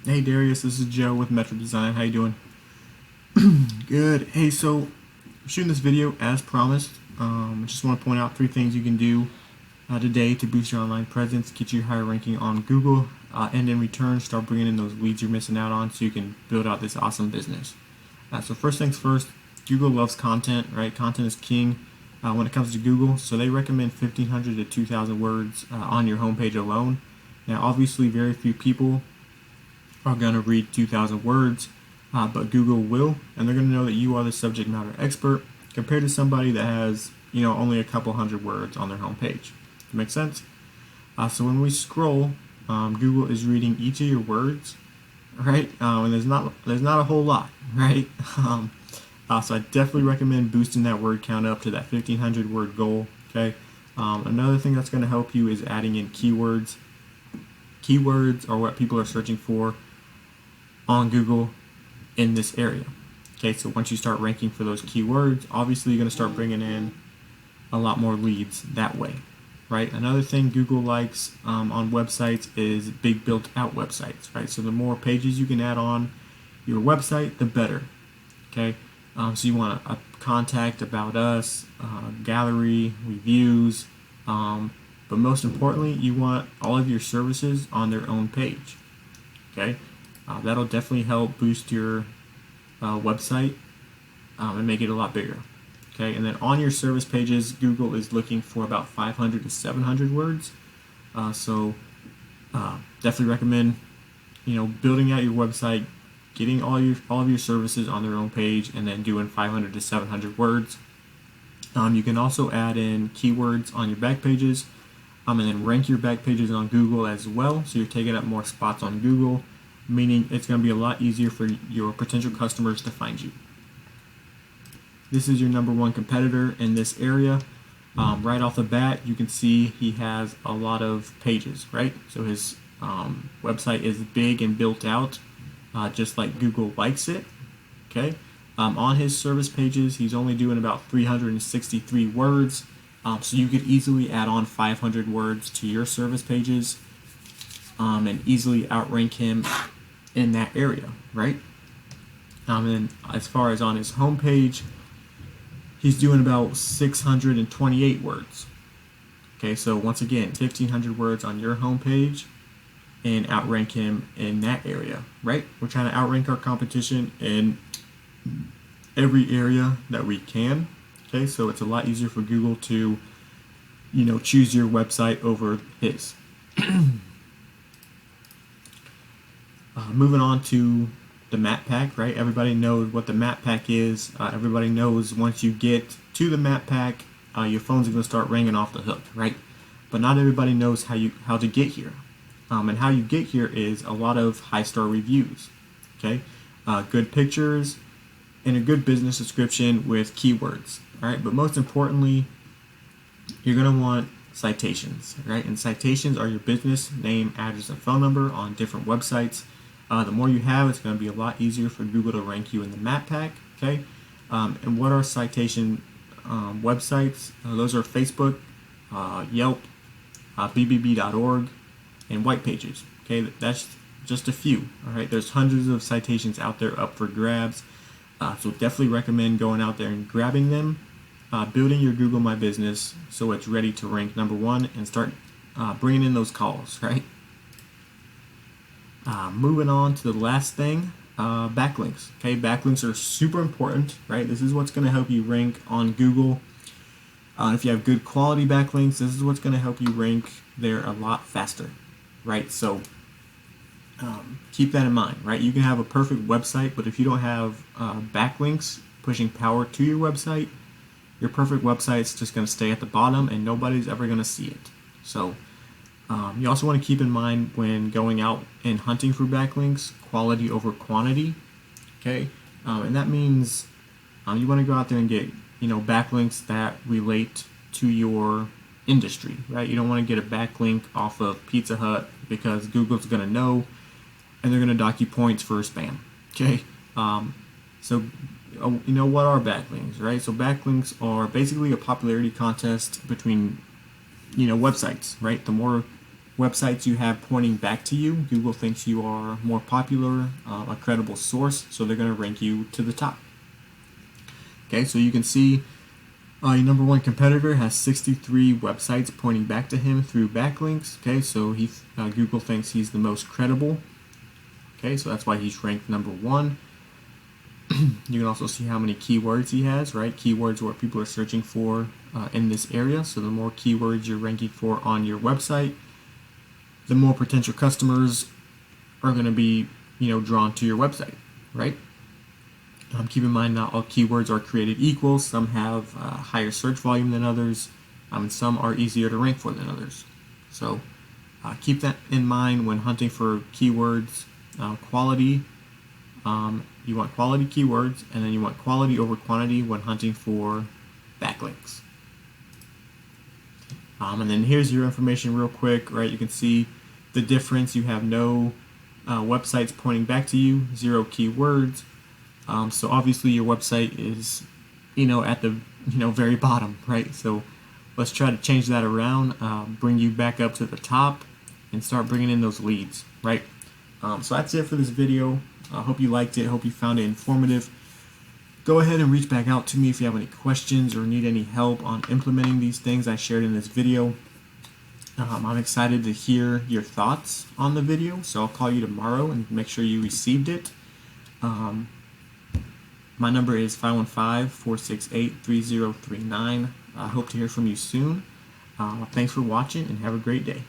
Hey Darius, this is Joe with Metro Design. How you doing? Good. Hey, so I'm shooting this video as promised. I just want to point out three things you can do today to boost your online presence, get you higher ranking on Google, and in return, start bringing in those leads you're missing out on, so you can build out this awesome business. So first things first, Google loves content, right? Content is king when it comes to Google, so they recommend 1,500 to 2,000 words on your homepage alone. Now, obviously, very few people are going to read 2,000 words, but Google will, and they're going to know that you are the subject matter expert compared to somebody that has, only a couple hundred words on their homepage. Make sense? So when we scroll, Google is reading each of your words, right? And there's not a whole lot, right? So I definitely recommend boosting that word count up to that 1,500 word goal. Okay. Another thing that's going to help you is adding in keywords. Keywords are what people are searching for on Google in this area. Okay, so once you start ranking for those keywords, obviously you're going to start bringing in a lot more leads that way, right? Another thing Google likes on websites is big built out websites, right? So the more pages you can add on your website, the better. Okay, so you want a contact, about us, gallery, reviews, but most importantly, you want all of your services on their own page. Okay, that'll definitely help boost your website and make it a lot bigger. Okay, and then on your service pages, Google is looking for about 500 to 700 words. So definitely recommend building out your website, getting all of your services on their own page, and then doing 500 to 700 words. You can also add in keywords on your back pages, and then rank your back pages on Google as well. So you're taking up more spots on Google, meaning it's going to be a lot easier for your potential customers to find you. This is your number one competitor in this area. Right off the bat, you can see he has a lot of pages, right? So his website is big and built out, just like Google likes it. Okay. On his service pages, he's only doing about 363 words. So you could easily add on 500 words to your service pages and easily outrank him in that area, right? And as far as on his homepage, he's doing about 628 words. Okay, so once again, 1,500 words on your homepage and outrank him in that area, right? We're trying to outrank our competition in every area that we can. Okay, so it's a lot easier for Google to, choose your website over his. Moving on to the map pack, right? Everybody knows what the map pack is. Everybody knows once you get to the map pack, your phone's going to start ringing off the hook, right? But not everybody knows how to get here. And how you get here is a lot of high-star reviews, okay? Good pictures, and a good business description with keywords, all right? But most importantly, you're going to want citations, right? And citations are your business name, address, and phone number on different websites. The more you have, it's going to be a lot easier for Google to rank you in the map pack, okay? And what are citation websites? Those are Facebook, Yelp, bbb.org, and white pages, okay? That's just a few, all right? There's hundreds of citations out there up for grabs. So definitely recommend going out there and grabbing them, building your Google My Business so it's ready to rank number one and start bringing in those calls, right? Moving on to the last thing, backlinks. Okay, backlinks are super important, right? This is what's going to help you rank on Google. If you have good quality backlinks, this is what's going to help you rank there a lot faster, right? So keep that in mind, right? You can have a perfect website, but if you don't have backlinks pushing power to your website, your perfect website's just going to stay at the bottom and nobody's ever going to see it. So you also want to keep in mind when going out and hunting for backlinks, quality over quantity, okay? And that means you want to go out there and get backlinks that relate to your industry, right? You don't want to get a backlink off of Pizza Hut because Google's going to know and they're going to dock you points for spam, okay? So what are backlinks, right? So backlinks are basically a popularity contest between websites, right? The more websites you have pointing back to you, Google thinks you are more popular, a credible source, so they're going to rank you to the top. Okay, so you can see your number one competitor has 63 websites pointing back to him through backlinks. Okay, so Google thinks he's the most credible. Okay, so that's why he's ranked number one. You can also see how many keywords he has, right? Keywords are what people are searching for in this area. So the more keywords you're ranking for on your website, the more potential customers are going to be, drawn to your website, right? Keep in mind, not all keywords are created equal. Some have higher search volume than others, and some are easier to rank for than others. So keep that in mind when hunting for keywords. Quality, you want quality keywords, and then you want quality over quantity when hunting for backlinks. And then here's your information real quick, right? You can see the difference. You have no websites pointing back to you, 0 keywords. So obviously your website is, at the, very bottom, right? So let's try to change that around, bring you back up to the top, and start bringing in those leads, right? So that's it for this video. I hope you liked it. Hope you found it informative. Go ahead and reach back out to me if you have any questions or need any help on implementing these things I shared in this video. I'm excited to hear your thoughts on the video, so I'll call you tomorrow and make sure you received it. My number is 515-468-3039. I hope to hear from you soon. Thanks for watching and have a great day.